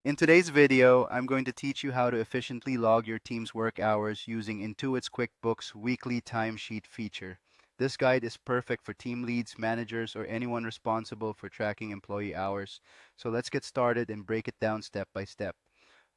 In today's video, I'm going to teach you how to efficiently log your team's work hours using Intuit's QuickBooks weekly timesheet feature. This guide is perfect for team leads, managers, or anyone responsible for tracking employee hours. So let's get started and break it down step by step.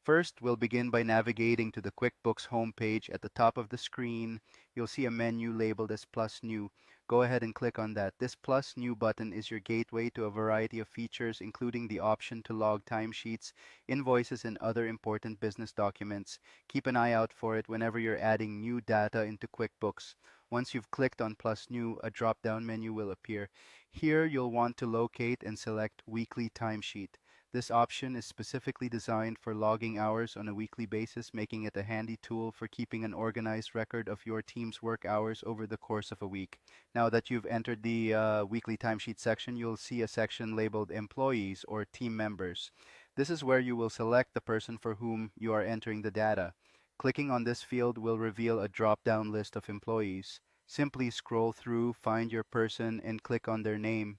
First, we'll begin by navigating to the QuickBooks homepage. At the top of the screen, you'll see a menu labeled as Plus New. Go ahead and click on that. This Plus New button is your gateway to a variety of features, including the option to log timesheets, invoices, and other important business documents. Keep an eye out for it whenever you're adding new data into QuickBooks. Once you've clicked on Plus New, a drop-down menu will appear. Here, you'll want to locate and select Weekly Timesheet. This option is specifically designed for logging hours on a weekly basis, making it a handy tool for keeping an organized record of your team's work hours over the course of a week. Now that you've entered the weekly timesheet section, you'll see a section labeled Employees or Team Members. This is where you will select the person for whom you are entering the data. Clicking on this field will reveal a drop-down list of employees. Simply scroll through, find your person, and click on their name.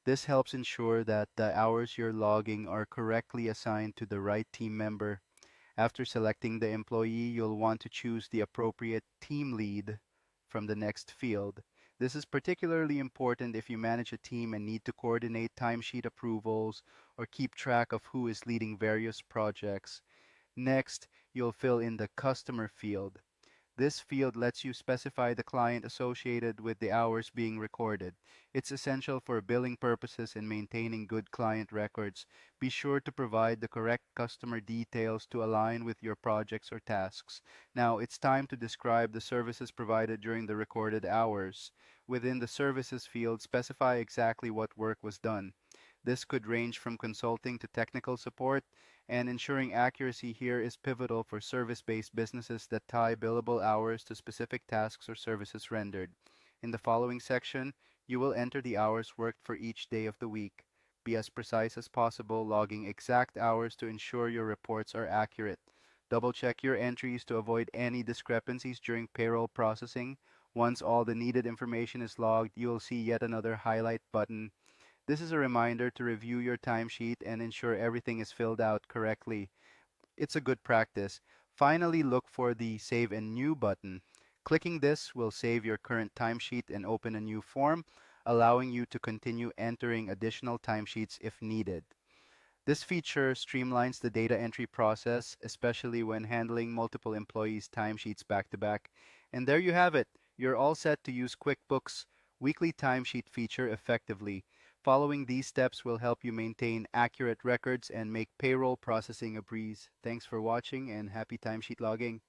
This helps ensure that the hours you're logging are correctly assigned to the right team member. After selecting the employee, you'll want to choose the appropriate team lead from the next field. This is particularly important if you manage a team and need to coordinate timesheet approvals or keep track of who is leading various projects. Next, you'll fill in the customer field. This field lets you specify the client associated with the hours being recorded. It's essential for billing purposes and maintaining good client records. Be sure to provide the correct customer details to align with your projects or tasks. Now, it's time to describe the services provided during the recorded hours. Within the services field, specify exactly what work was done. This could range from consulting to technical support, and ensuring accuracy here is pivotal for service-based businesses that tie billable hours to specific tasks or services rendered. In the following section, you will enter the hours worked for each day of the week. Be as precise as possible, logging exact hours to ensure your reports are accurate. Double check your entries to avoid any discrepancies during payroll processing. Once all the needed information is logged, you will see yet another highlight button. This is a reminder to review your timesheet and ensure everything is filled out correctly. It's a good practice. Finally, look for the Save and New button. Clicking this will save your current timesheet and open a new form, allowing you to continue entering additional timesheets if needed. This feature streamlines the data entry process, especially when handling multiple employees' timesheets back to back. And there you have it. You're all set to use QuickBooks weekly timesheet feature effectively. Following these steps will help you maintain accurate records and make payroll processing a breeze. Thanks for watching and happy timesheet logging.